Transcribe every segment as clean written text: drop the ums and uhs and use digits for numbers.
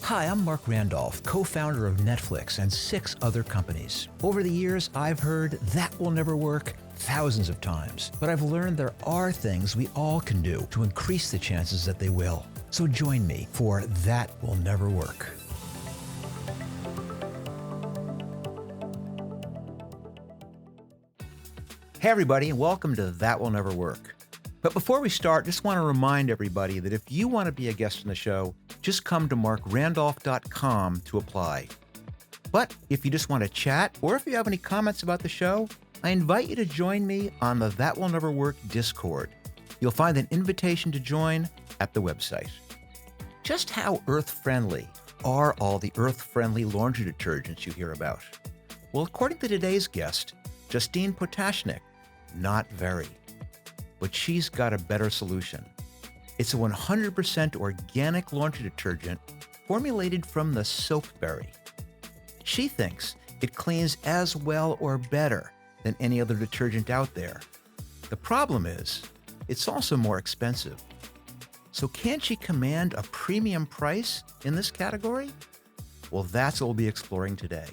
Hi, I'm Marc Randolph, co-founder of Netflix and 6 other companies. Over the years, I've heard that will never work thousands of times, but I've learned there are things we all can do to increase the chances that they will. So join me for That Will Never Work. Hey everybody, and welcome to That Will Never Work. But before we start, just want to remind everybody that if you want to be a guest on the show, just come to markrandolph.com to apply. But if you just want to chat, or if you have any comments about the show, I invite you to join me on the That Will Never Work Discord. You'll find an invitation to join at the website. Just how earth-friendly are all the earth-friendly laundry detergents you hear about? Well, according to today's guest, Justine Potashnik, not very. But she's got a better solution. It's a 100% organic laundry detergent formulated from the soapberry. She thinks it cleans as well or better than any other detergent out there. The problem is, it's also more expensive. So can she command a premium price in this category? Well, that's what we'll be exploring today.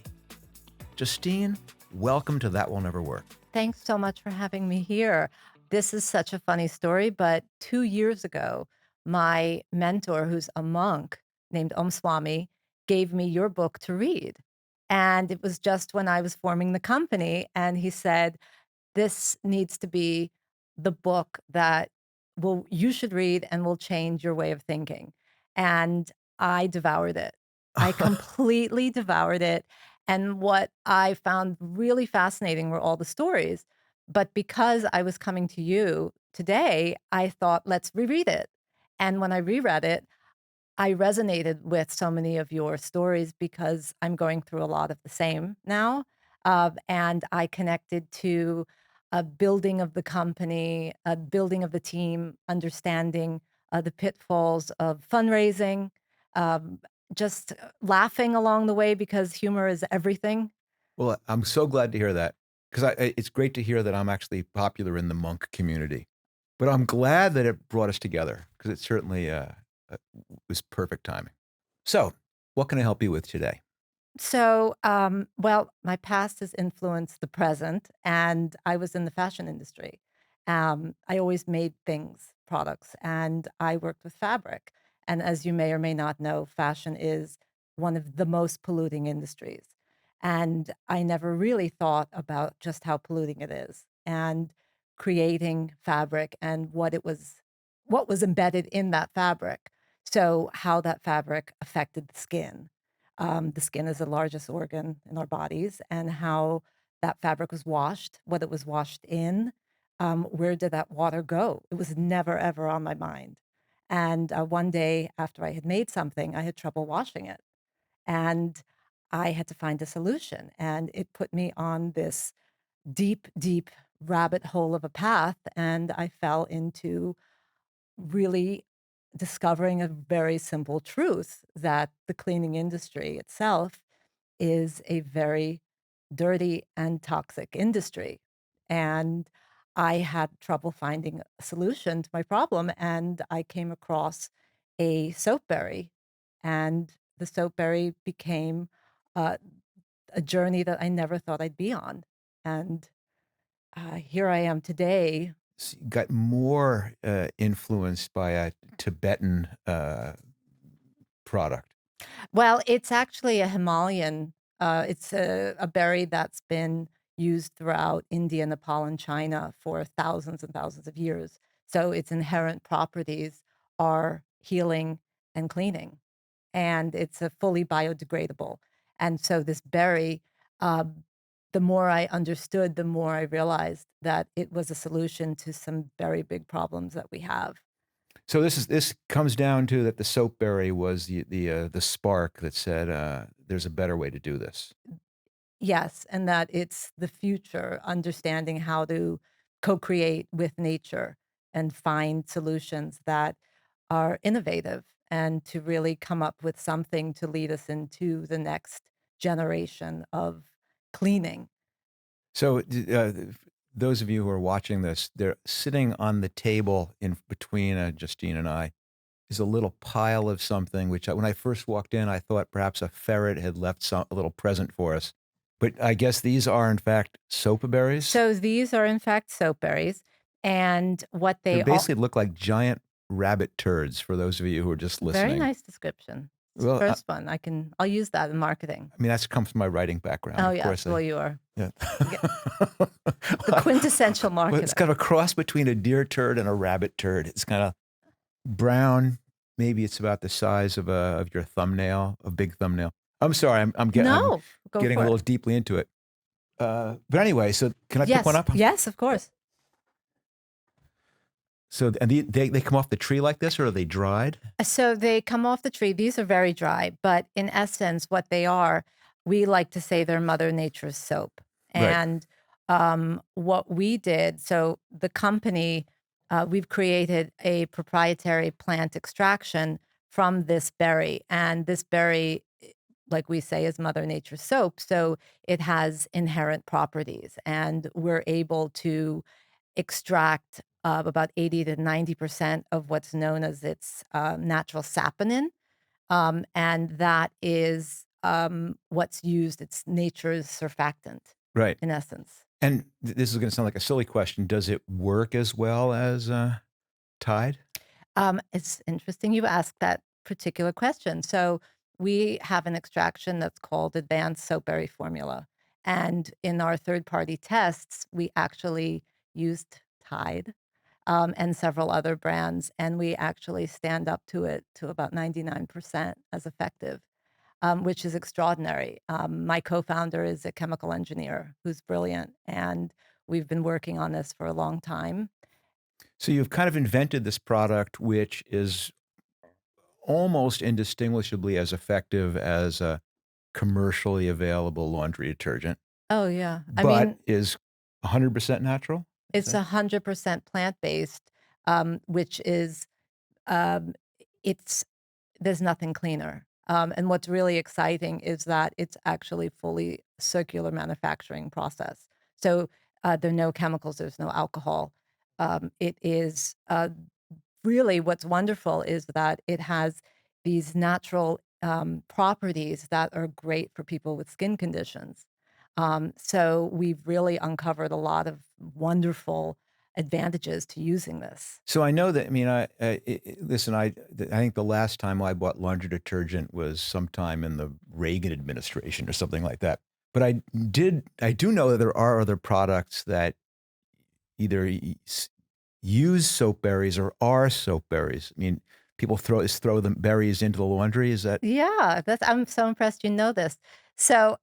Justine, welcome to That Will Never Work. Thanks so much for having me here. This is such a funny story, but 2 years ago, my mentor, who's a monk named Om Swami, gave me your book to read. And it was just when I was forming the company, and he said, "This needs to be the book that will you should read and will change your way of thinking." And I devoured it. I completely devoured it, and what I found really fascinating were all the stories, but because I was coming to you today, I thought, "Let's reread it." And when I reread it, I resonated with so many of your stories because I'm going through a lot of the same now, and I connected to a building of the company, a building of the team, understanding, the pitfalls of fundraising, um, just, laughing along the way because humor is everything. Well, I'm so glad to hear that because it's great to hear that I'm actually popular in the monk community. But I'm glad that it brought us together because it certainly uh, was perfect timing. So, what can I help you with today? So, well, my past has influenced the present, and I was in the fashion industry. I always made things, products, and I worked with fabric. And as you may or may not know, fashion is one of the most polluting industries. And I never really thought about just how polluting it is and creating fabric and what was embedded in that fabric. So how that fabric affected the skin. The skin is the largest organ in our bodies, and how that fabric was washed, what it was washed in, where did that water go? It was never, ever on my mind. And one day after I had made something, I had trouble washing it. And I had to find a solution. And it put me on this deep, deep rabbit hole of a path. And I fell into really discovering a very simple truth that the cleaning industry itself is a very dirty and toxic industry. And I had trouble finding a solution to my problem. And I came across a soapberry, and the soapberry became uh, a journey that I never thought I'd be on. And here I am today. Got more influenced by a Tibetan product. Well, it's actually a Himalayan, it's a berry that's been used throughout India, Nepal, and China for thousands and thousands of years. So its inherent properties are healing and cleaning, and it's a fully biodegradable. And so this berry, um, the more I understood, the more I realized that it was a solution to some very big problems that we have. So this comes down to that the soapberry was the spark that said there's a better way to do this. Yes, and that it's the future, understanding how to co-create with nature and find solutions that are innovative and to really come up with something to lead us into the next generation of cleaning. So those of you who are watching this, they're sitting on the table in between Justine and I. is a little pile of something, which when I first walked in, I thought perhaps a ferret had left a little present for us. But I guess these are, in fact, soapberries. So these are in fact soapberries, and what They they all basically look like giant rabbit turds for those of you who are just very listening. nice description. It's the Well, first one. I'll use that in marketing. I mean, that's comes from my writing background. Oh, Of yeah. course, Well, you are yeah. g the quintessential Well, it's marketer. kind of a cross between a deer turd and a rabbit turd. It's kind of brown. Maybe it's about the size of your thumbnail, a big thumbnail. I'm sorry, I'm No, go getting a for it. little deeply into it. But anyway, so can I pick one Yes, up? yes, of course. So and they come off the tree like this, or are they dried? So they come off the tree. These are very dry, but in essence, what they are, we like to say they're Mother Nature's soap. Right. And what we did, so the company, we've created a proprietary plant extraction from this berry. And this berry, like we say, is Mother Nature's soap. So it has inherent properties. And we're able to extract about 80 to 90% of what's known as its natural saponin. And that is what's used, it's nature's surfactant, Right. in essence. And this is going to sound like a silly question. Does it work as well as Tide? It's interesting you ask that particular question. So we have an extraction that's called Advanced Soapberry Formula. And in our third party tests, we actually used Tide and several other brands, and we actually stand up to it to about 99% as effective, which is extraordinary. My co-founder is a chemical engineer who's brilliant, and we've been working on this for a long time. So you've kind of invented this product, which is almost indistinguishably as effective as a commercially available laundry detergent, Oh yeah, I but mean, is 100% natural. Is it's that 100% plant-based, which is, um, it's there's nothing cleaner. And what's really exciting is that it's actually fully circular manufacturing process. So there are no chemicals, there's no alcohol. It is really what's wonderful is that it has these natural properties that are great for people with skin conditions. So we've really uncovered a lot of wonderful advantages to using this. so? I know that. I mean, listen. I think the last time I bought laundry detergent was sometime in the Reagan administration or something like that. But I do know that there are other products that either use soap berries or are soap berries. I mean, people throw the berries into the laundry. Is that Yeah, that's I'm so impressed you know this. So,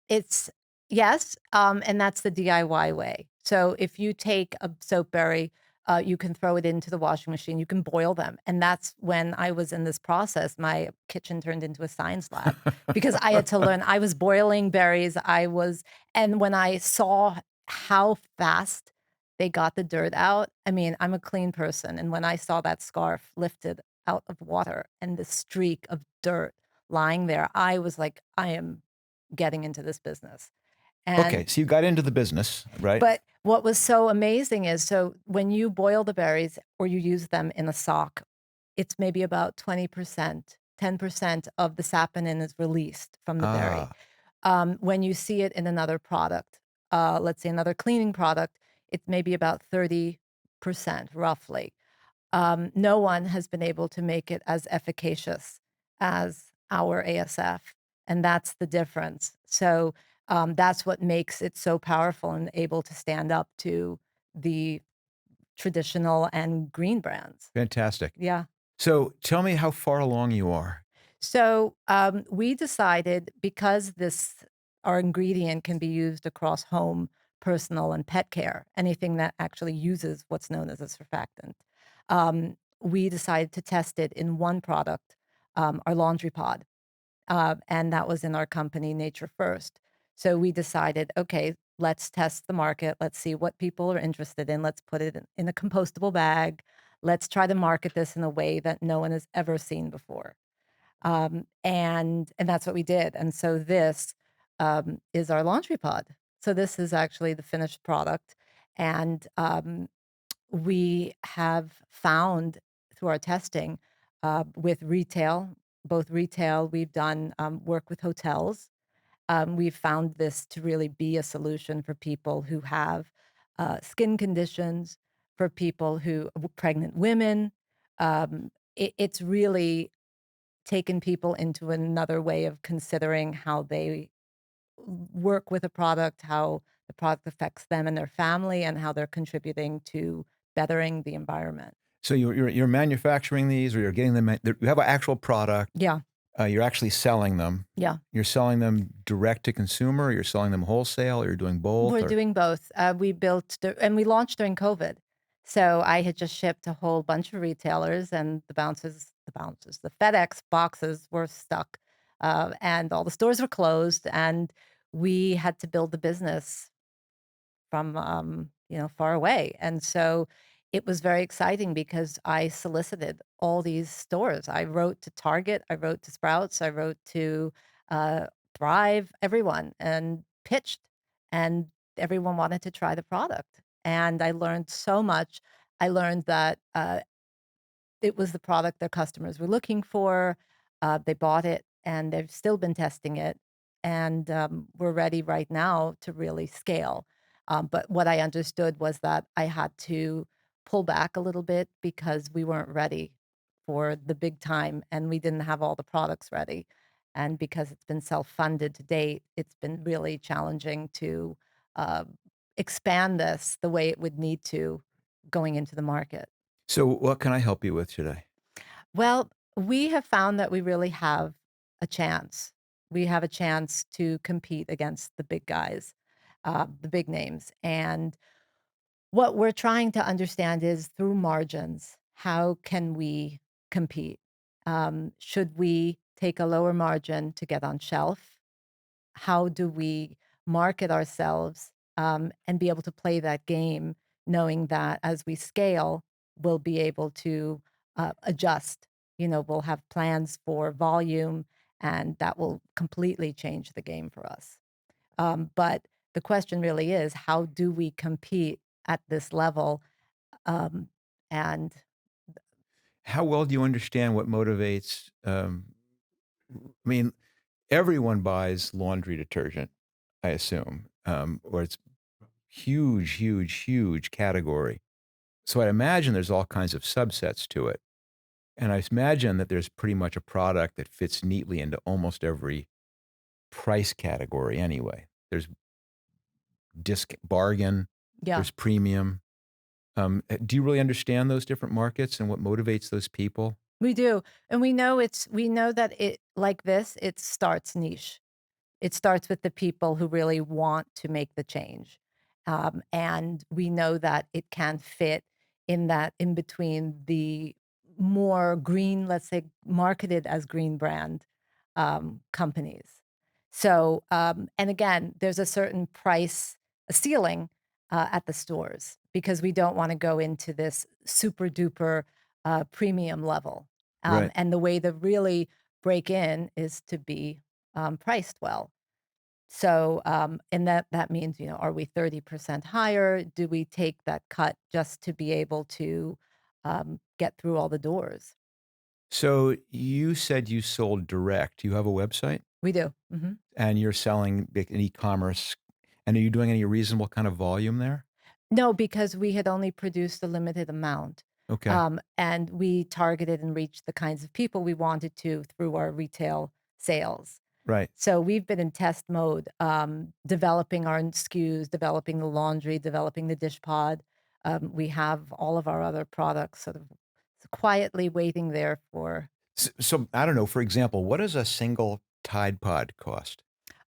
it's yes, and that's the DIY way. So if you take a soap berry, you can throw it into the washing machine, you can boil them, and that's when I was in this process, my kitchen turned into a science lab because I had to learn. I was boiling berries, and when I saw how fast they got the dirt out, I mean, I'm a clean person, and when I saw that scarf lifted out of water and the streak of dirt lying there, I was like, "I am getting into this business." And okay? So you got into the business, right? but what was so amazing is, so when you boil the berries or you use them in a sock, it's maybe about 20%, 10% of the saponin is released from the berry. Ah, When you see it in another product, let's say another cleaning product, it's maybe about 30% roughly. No one has been able to make it as efficacious as our ASF, and that's the difference. So that's what makes it so powerful and able to stand up to the traditional and green brands. fantastic. Yeah. So tell me how far along you are. So we decided, because this our ingredient can be used across home, personal, and pet care, anything that actually uses what's known as a surfactant. We decided to test it in one product, our laundry pod, and that was in our company, Nature First. So we decided, okay, let's test the market. Let's see what people are interested in. Let's put it in a compostable bag. Let's try to market this in a way that no one has ever seen before. And that's what we did, and so this, is our laundry pod. So this is actually the finished product, and, we have found through our testing, with retail, both retail. We've done work with hotels. We've found this to really be a solution for people who have skin conditions, for people who pregnant women. It's really taken people into another way of considering how they work with a product, how the product affects them and their family, and how they're contributing to bettering the environment. So you're manufacturing these, or you're getting them. You have an actual product. Yeah, You're actually selling them. yeah. You're selling them direct to consumer. Or you're selling them wholesale. Or you're doing both. We're Or doing both. And we launched during COVID. So I had just shipped a whole bunch of retailers, and the FedEx boxes were stuck, and all the stores were closed, and we had to build the business from, far away. And so it was very exciting because I solicited all these stores. I wrote to Target, I wrote to Sprouts, I wrote to uh, Thrive, everyone, and pitched. And everyone wanted to try the product. And I learned so much. I learned that it was the product their customers were looking for. They bought it, and they've still been testing it, and we're ready right now to really scale. But what I understood was that I had to pull back a little bit because we weren't ready for the big time, and we didn't have all the products ready. And because it's been self-funded to date, it's been really challenging to uh, expand this the way it would need to going into the market. so, what can I help you with today? Well, we have found that we really have a chance. We have a chance to compete against the big guys, the big names. And what we're trying to understand is through margins, how can we compete? Should we take a lower margin to get on shelf? How do we market ourselves, and be able to play that game, knowing that as we scale, we'll be able to adjust. We'll have plans for volume, and that will completely change the game for us. But the question really is, how do we compete at this level? Um, and How well do you understand what motivates? I mean, everyone buys laundry detergent, I assume, or it's huge, huge, huge category. So I imagine there's all kinds of subsets to it. And I imagine that there's pretty much a product that fits neatly into almost every price category anyway. There's disc bargain, yeah, there's premium. Do you really understand those different markets and what motivates those people? we do. And we know that it like this, it starts niche. It starts with the people who really want to make the change. And we know that it can fit in that in between the more green, let's say, marketed as green brand companies. So, and again, there's a certain price, a ceiling at the stores because we don't want to go into this super duper premium level. Right. And the way to really break in is to be priced well. So, and that means, are we 30% higher? Do we take that cut just to be able to get through all the doors? So you said you sold direct. You have a website We do. and you're selling in e-commerce. And are you doing any reasonable kind of volume there? No, because we had only produced a limited amount. Okay. And we targeted and reached the kinds of people we wanted to through our retail sales. Right. So we've been in test mode, developing our SKUs, developing the laundry, developing the dish pod. We have all of our other products sort of quietly waiting there for So I don't know, for example, what does a single Tide Pod cost?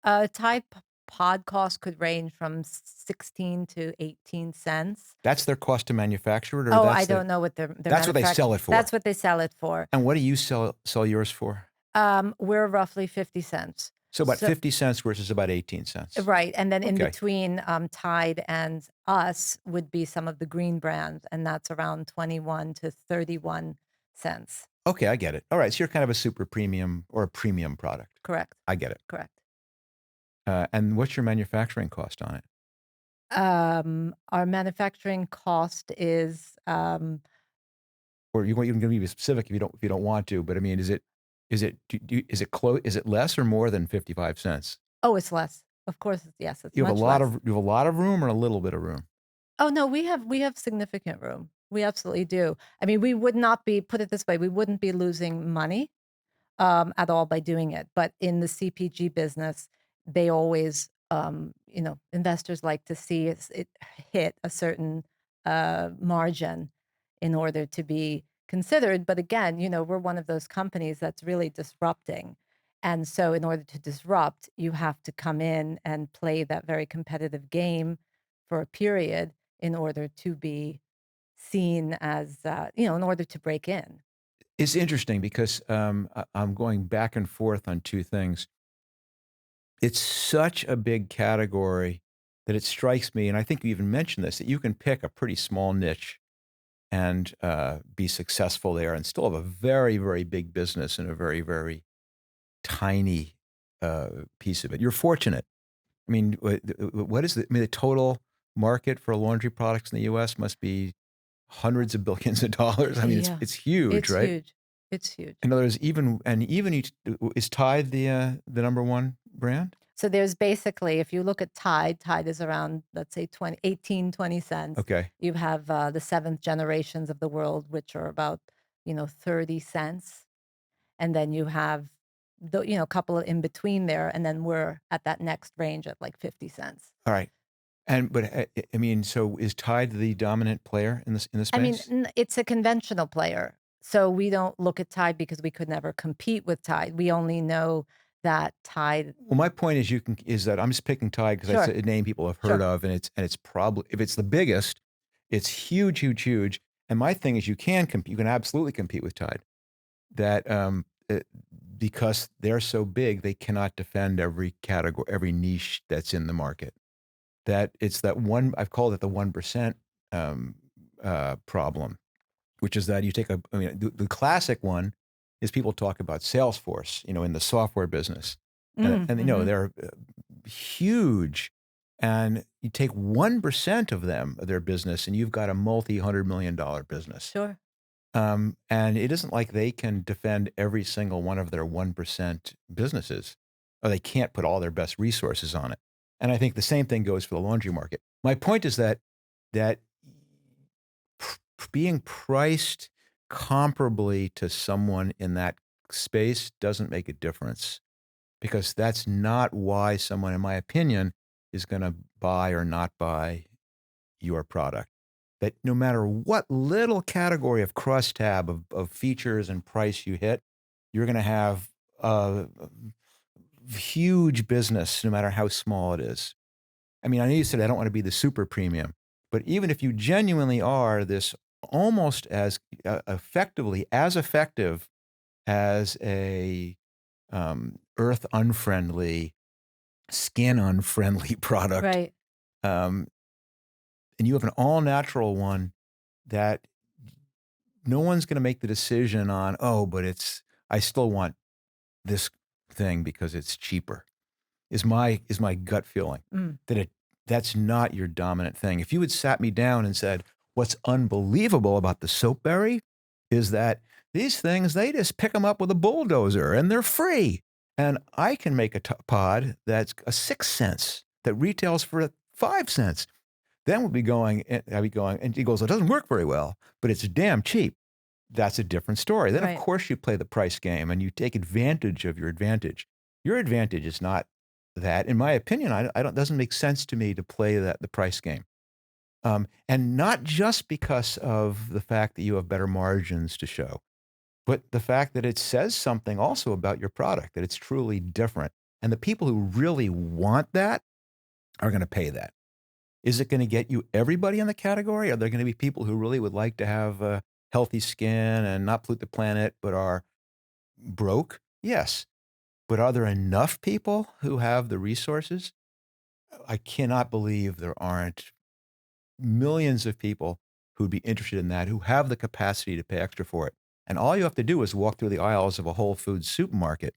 Tide Pod cost could range from 16 to 18 cents. That's their cost to manufacture it, or Oh, I don't know what their that's what they manufacturer. sell it for? That's what they sell it for. And what do you sell yours for? We're roughly 50 cents. So about So 50 cents versus about 18 cents. right, and then in Okay. between, Tide and us would be some of the green brands, and that's around 21 to 31 cents. Okay, I get it. All right, so you're kind of a super premium or a premium product. Correct, I get it. correct. And what's your manufacturing cost on it? Our manufacturing cost is, or you can be specific if you don't want to, but I mean, is it less or more than 55 cents? Oh, it's less. Of course, yes, it's You have a much lot less. of you have a lot of room or a little bit of room? Oh, no, we have significant room. We absolutely do. I mean, we would not be put it this way, we wouldn't be losing money at all by doing it. But in the CPG business, they always, investors like to see it hit a certain margin in order to be considered. But again, we're one of those companies that's really disrupting. And so, in order to disrupt, you have to come in and play that very competitive game for a period in order to be seen as, in order to break in. It's interesting because, I'm going back and forth on 2 things. It's such a big category that it strikes me, and I think you even mentioned this, that you can pick a pretty small niche and, be successful there and still have a very, very big business in a very, very tiny, piece of it. You're fortunate. I mean, what is the total market for laundry products in the US must be hundreds of billions of dollars. I mean, Yeah. it's huge, It's right? huge. It's huge. In other words, even each is Tide the number 1 brand? So there's basically, if you look at Tide, Tide is around, let's say 18-20 cents. Okay. You have the seventh generations of the world, which are about, 30 cents. And then you have a couple of in between there. And then we're at that next range at like 50 cents. All right. But I mean, so is Tide the dominant player in the I mean, space? it's a conventional player. So we don't look at Tide because we could never compete with Tide. We only know that Tide. Well, my point is that I'm just picking Tide because that's Sure, a name people have heard sure. of, and it's probably if it's the biggest, it's huge, huge, huge. And my thing is, you can absolutely compete with Tide. That because they're so big, they cannot defend every category, every niche that's in the market. That it's that one I've called it the 1% um, problem, which is that you take I mean, the classic one is people talk about Salesforce, in the software business, and Mhm. they're huge, and you take 1% of them of their business, and you've got a multi-$100 million business. Sure. And it isn't like they can defend every single one of their 1% businesses, or they can't put all their best resources on it. And I think the same thing goes for the laundry market. My point is that being priced comparably to someone in that space doesn't make a difference because that's not why someone, in my opinion, is going to buy or not buy your product. That no matter what little category of crosstab of features and price you hit, you're going to have a huge business no matter how small it is. I mean, I know you said I don't want to be the super premium, but even if you genuinely are this almost as effectively as effective as a earth unfriendly, skin unfriendly product, Right. um, and you have an all natural one that no one's going to make the decision on, oh, but I still want this thing because it's cheaper. Is my gut feeling Mm. that that's not your dominant thing. If you had sat me down and said, "What's unbelievable about the soapberry is that these things they just pick them up with a bulldozer and they're free, and I can make a pod that's a 6 cents that retails for 5 cents." Then I'd be going, and he goes, "It doesn't work very well, but it's damn cheap." That's a different story. Then, of Right. course, you play the price game and you take advantage of your advantage. Your advantage is not that, in my opinion, I don't doesn't make sense to me to play the price game. And not just because of the fact that you have better margins to show, but the fact that it says something also about your product, that it's truly different. And the people who really want that are going to pay that. Is it gonna get you everybody in the category? Are there gonna be people who really would like to have healthy skin and not pollute the planet, but are broke? Yes. But are there enough people who have the resources? I cannot believe there aren't millions of people who'd be interested in that, who have the capacity to pay extra for it. And all you have to do is walk through the aisles of a Whole Foods supermarket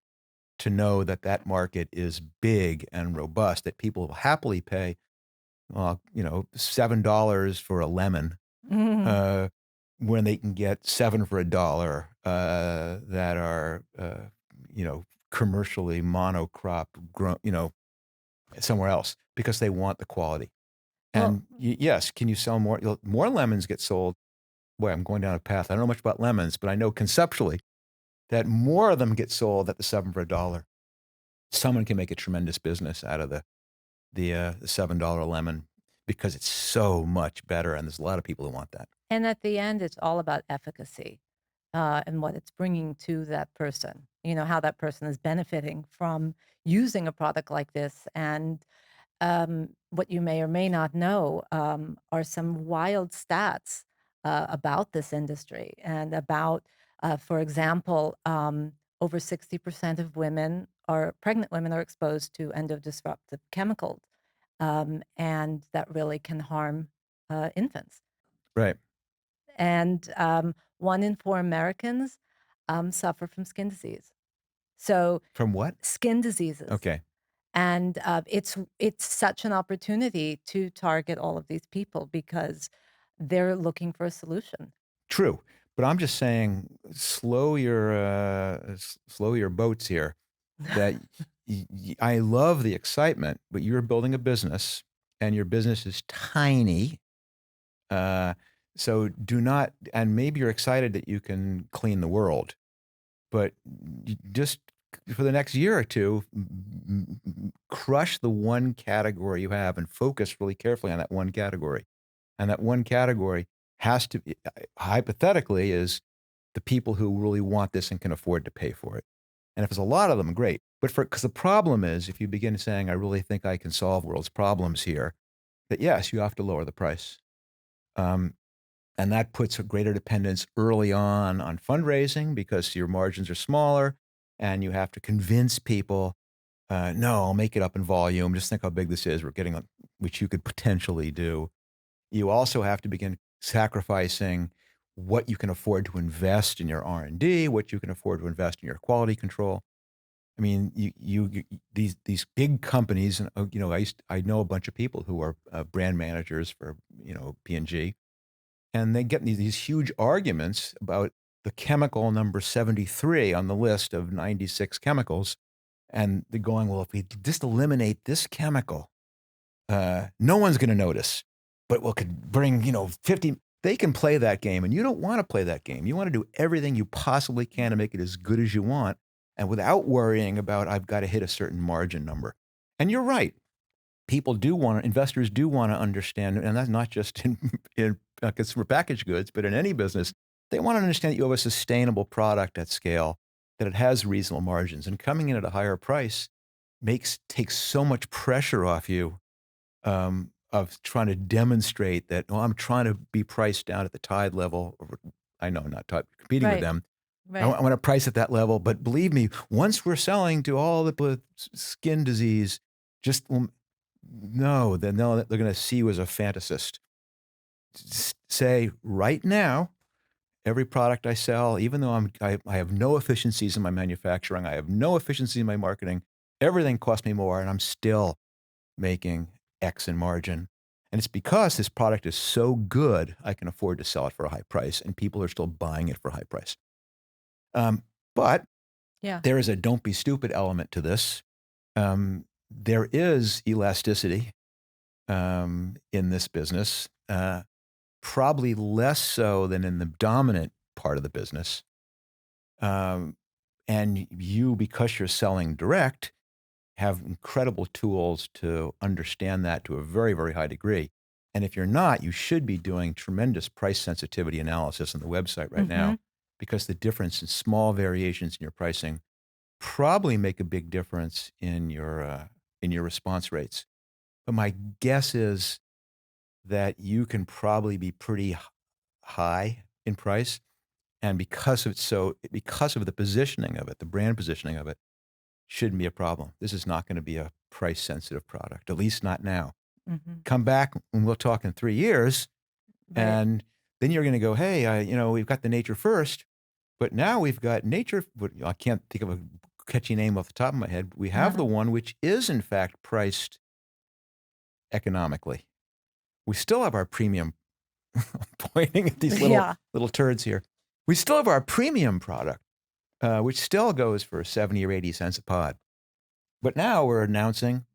to know that that market is big and robust, that people will happily pay, $7 for a lemon, Mhm. uh, when they can get 7 for $1 that are, commercially monocrop grown, somewhere else because they want the quality. Well, And yes, can you sell more? More lemons get sold. Boy, I'm going down a path. I don't know much about lemons, but I know conceptually that more of them get sold at the 7 for $1. Someone can make a tremendous business out of the $7 lemon because it's so much better, and there's a lot of people who want that. and at the end, it's all about efficacy, and what it's bringing to that person. How that person is benefiting from using a product like this. And what you may or may not know are some wild stats about this industry and about, for example, over 60% of pregnant women are exposed to endodisruptive chemicals, and that really can harm infants. Right. And 1 in 4 Americans suffer from skin disease. So, From what? skin diseases. Okay. And it's such an opportunity to target all of these people because they're looking for a solution. True. But I'm just saying, slow your boats here. That I love the excitement, but you're building a business, and your business is tiny. Uh, so do not. And maybe you're excited that you can clean the world, but just for the next year or two, crush the one category you have and focus really carefully on that one category. And that one category has to be, hypothetically, is the people who really want this and can afford to pay for it. And if there's a lot of them, great. But because the problem is, if you begin saying, I really think I can solve world's problems here, that yes, you have to lower the price. Um, and that puts a greater dependence early on fundraising because your margins are smaller and you have to convince people, no, I'll make it up in volume. Just think how big this is. We're getting, which you could potentially do. You also have to begin sacrificing what you can afford to invest in your R&D, what you can afford to invest in your quality control. I mean, these big companies, and I know a bunch of people who are brand managers for P&G, and they get these huge arguments about the chemical number 73 on the list of 96 chemicals, and they're going, well, if we just eliminate this chemical, no one's going to notice, but we could bring 50. They can play that game, and you don't want to play that game. You want to do everything you possibly can to make it as good as you want, and without worrying about I've got to hit a certain margin number. And you're right. Investors do want to understand, and that's not just in consumer packaged goods, but in any business. They want to understand that you have a sustainable product at scale, that it has reasonable margins, and coming in at a higher price takes so much pressure off you, of trying to demonstrate that, I'm trying to be priced down at the Tide level. I know, not Tide, competing with Right, them. I right. want to price at that level, but believe me, once we're selling to all the skin disease, just no, then they're going to see you as a fantasist. Say right now, every product I sell, even though I have no efficiencies in my manufacturing, I have no efficiency in my marketing, everything costs me more, and I'm still making X in margin. And it's because this product is so good, I can afford to sell it for a high price, and people are still buying it for a high price. But Yeah. there is a don't be stupid element to this. There is elasticity in this business, probably less so than in the dominant part of the business. And you, because you're selling direct, have incredible tools to understand that to a very, very high degree. And if you're not, you should be doing tremendous price sensitivity analysis on the website right now, Mhm. because the difference in small variations in your pricing probably make a big difference in your response rates. But my guess is that you can probably be pretty high in price, and because of the positioning of it, the brand positioning of it, shouldn't be a problem. This is not going to be a price sensitive product, at least not now. Mhm. Come back and we'll talk in 3 years, Right. and then you're going to go, hey, we've got the Nature First, but now we've got Nature. I can't think of a catchy name off the top of my head. We have the one which is in fact priced economically. We still have our premium pointing at these little Yeah, little turds here. We still have our premium product, which still goes for 70 or 80 cents a pod. But now we're announcing,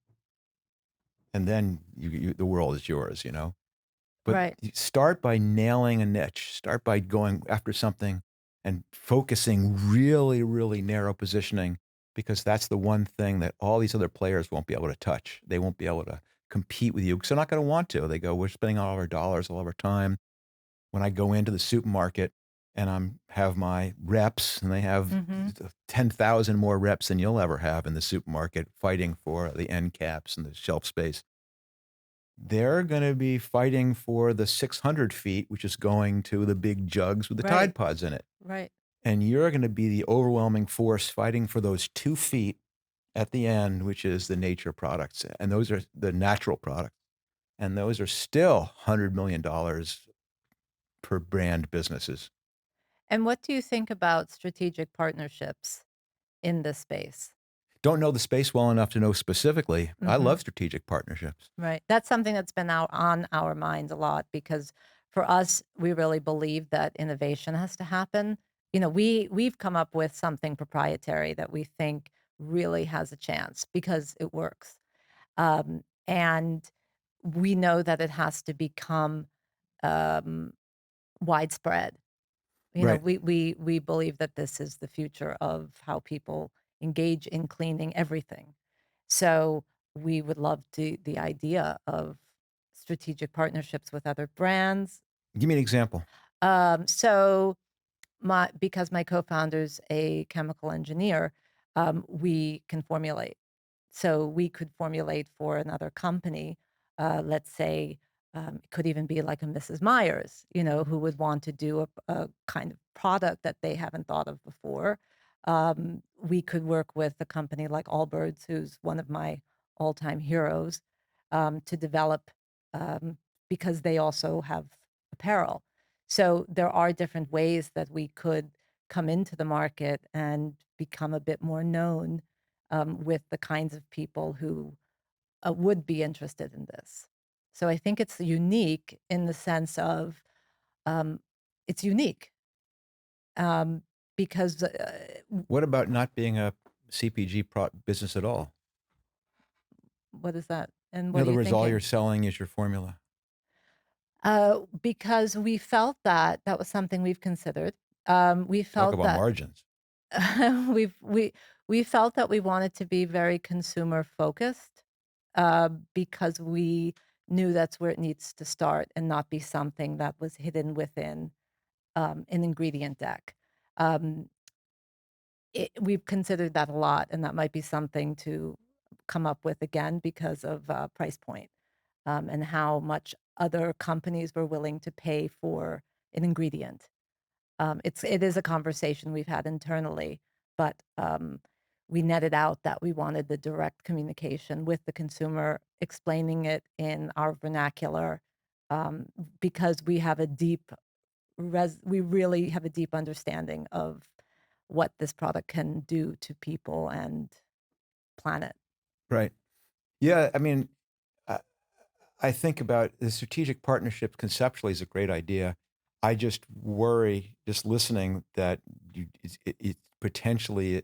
and then the world is yours, you know. But right, you start by nailing a niche. Start by going after something and focusing really, really narrow positioning, because that's the one thing that all these other players won't be able to touch. They won't be able to compete with you because they're not going to want to. They go, we're spending all of our dollars, all of our time. When I go into the supermarket and have my reps, and they have mhm, 10,000 more reps than you'll ever have in the supermarket fighting for the end caps and the shelf space. They're going to be fighting for the 600 feet, which is going to the big jugs with the right, Tide Pods in it. right. And you're going to be the overwhelming force fighting for those 2 feet at the end, which is the nature products. And those are the natural products. And those are still $100 million per brand businesses. And what do you think about strategic partnerships in this space? Don't know the space well enough to know specifically. I Mhm. love strategic partnerships. Right. That's something that's been out on our minds a lot because for us, we really believe that innovation has to happen. You know, we've come up with something proprietary that we think really has a chance because it works. And we know that it has to become um, widespread. You know, Right. we believe that this is the future of how people engage in cleaning everything. So we would love the idea of strategic partnerships with other brands. Give me an example. So my because my co-founder's a chemical engineer, we can formulate. So we could formulate for another company, let's say, it could even be like a Mrs. Myers, you know, who would want to do a kind of product that they haven't thought of before. We could work with a company like Allbirds, who's one of my all-time heroes, to develop, um, because they also have apparel. So there are different ways that we could come into the market and become a bit more known with the kinds of people who would be interested in this. So I think it's unique in the sense of um, it's unique um, because What about not being a CPG business at all? what is that? And In what are other you words, all you're thinking? selling is your formula. Because we felt that that was something we've considered. We Talk felt about that margins. we've we felt that we wanted to be very consumer focused because we knew that's where it needs to start and not be something that was hidden within an ingredient deck. Um, we've considered that a lot, and that might be something to come up with again because of price point and how much other companies were willing to pay for an ingredient. It is a conversation we've had internally, but we netted out that we wanted the direct communication with the consumer, explaining it in our vernacular, um, because we really have a deep understanding of what this product can do to people and planet. Right. Yeah. I mean, I, I think about the strategic partnership conceptually is a great idea. I just worry, just listening, that it potentially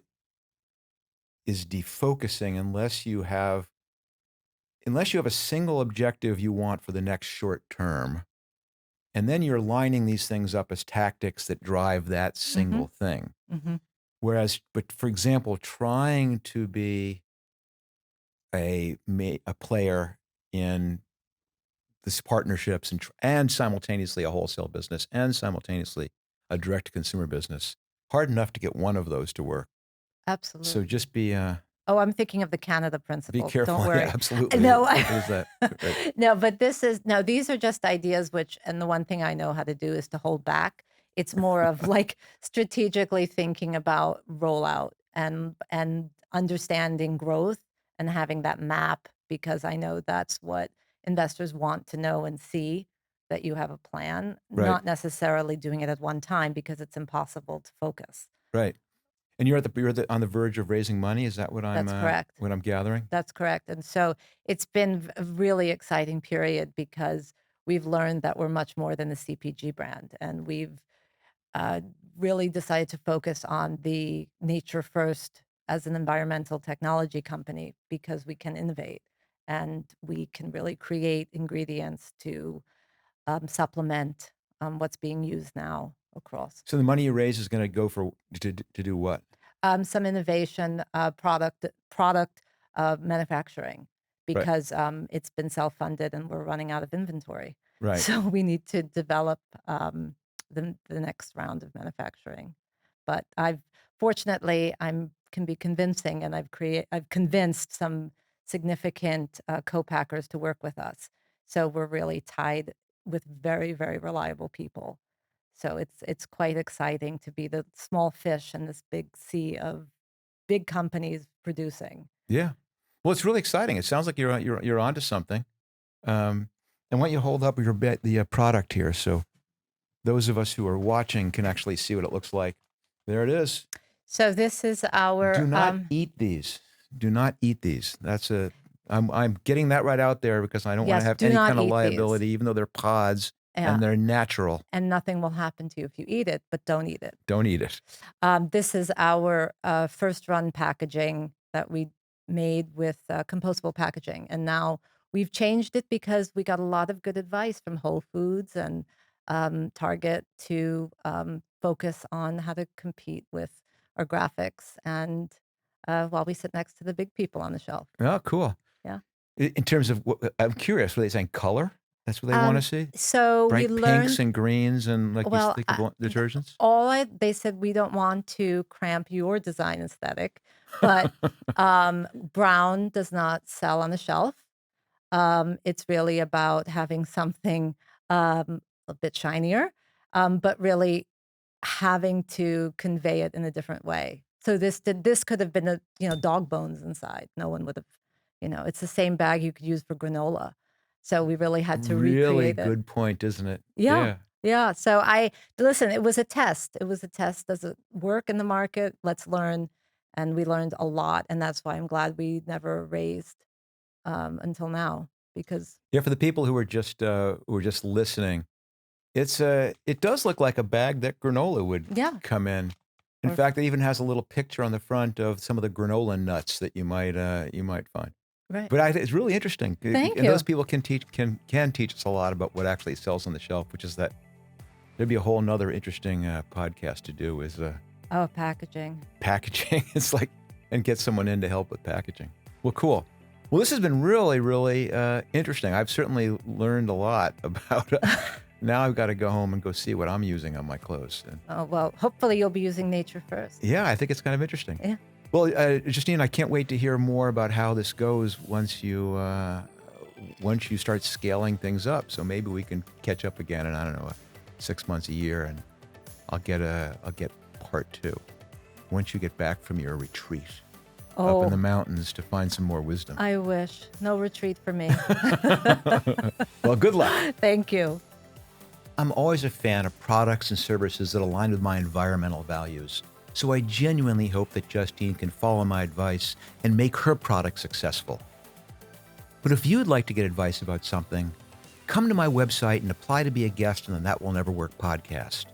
is defocusing unless you have a single objective you want for the next short term. And then you're lining these things up as tactics that drive that Mhm, single thing. mhm, But for example, trying to be a player in this partnerships and simultaneously a wholesale business and simultaneously a direct to consumer business, hard enough to get one of those to work. So absolutely. just Oh, I'm thinking of the Canada be principle, don't careful. Yeah, worry. absolutely. No, What is that? Right. no, but these are just ideas which and the one thing I know how to do is to hold back. It's more of, like, strategically thinking about rollout and understanding growth and having that map because I know that's what investors want to know and see, that you have a plan, Right. not necessarily doing it at one time because it's impossible to focus. Right. And on the verge of raising money. Is that That's correct. what I'm gathering? That's correct, and so it's been a really exciting period because we've learned that we're much more than a CPG brand, and we've uh, really decided to focus on the nature first as an environmental technology company because we can innovate and we can really create ingredients to supplement what's being used now across. So the money you raise is going to go for to do what? Some innovation, product manufacturing, Right. because it's been self-funded and we're running out of inventory. Right. So we need to develop the next round of manufacturing. But fortunately, I'm can be convincing, and I've convinced some significant co-packers to work with us. So we're really tied with very, very reliable people. So it's quite exciting to be the small fish in this big sea of big companies producing. Yeah. Well, it's really exciting. It sounds like you're onto something. And why don't you hold up the product here so those of us who are watching can actually see what it looks like. There it is. So this is our Do not eat these. Do not eat these. I'm getting that right out there because I don't want to yes, have do any not kind of eat liability, these. even though they're pods Yeah, and they're natural. and nothing will happen to you if you eat it, but don't eat it. Don't eat it. This is our first run packaging that we made with compostable packaging. And now we've changed it because we got a lot of good advice from Whole Foods and Target to focus on how to compete with our graphics and while we sit next to the big people on the shelf. Oh, cool. Yeah. In terms of I'm curious, were they saying color? That's what they want to see? So we Bright pinks learned, and greens and like these well, thicker detergents? they said we don't want to cramp your design aesthetic, but brown does not sell on the shelf. It's really about having something a bit shinier, but really having to convey it in a different way. So this could have been dog bones inside. No one would have, it's the same bag you could use for granola. So we really had to Really recreate it. good point, isn't it? Yeah. Yeah. Yeah. So listen, it was a test. It was a test. Does it work in the market? Let's learn. And we learned a lot. And that's why I'm glad we never raised until now because, Yeah, for the people who are just listening, it does look like a bag that granola would yeah. come in. In Or, fact, it even has a little picture on the front of some of the granola nuts that you might find. right. But it's really interesting, Thank and you. those people can teach us a lot about what actually sells on the shelf, which is that there'd be a whole nother interesting podcast to do is Oh, packaging. packaging. It's like and get someone in to help with packaging. Well, cool. Well, this has been really, really interesting. I've certainly learned a lot about. Now I've got to go home and go see what I'm using on my clothes. And, Oh, well, hopefully you'll be using nature first. yeah, I think it's kind of interesting. Yeah. Well, Justine, I can't wait to hear more about how this goes once you start scaling things up. So maybe we can catch up again in, I don't know, 6 months, a year, and I'll get part 2 once you get back from your retreat up in the mountains to find some more wisdom. I wish. No retreat for me. Well, good luck. Thank you. I'm always a fan of products and services that align with my environmental values. So I genuinely hope that Justine can follow my advice and make her product successful. But if you'd like to get advice about something, come to my website and apply to be a guest on the That Will Never Work podcast.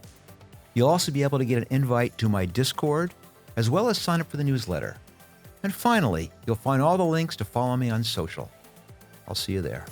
You'll also be able to get an invite to my Discord, as well as sign up for the newsletter. And finally, you'll find all the links to follow me on social. I'll see you there.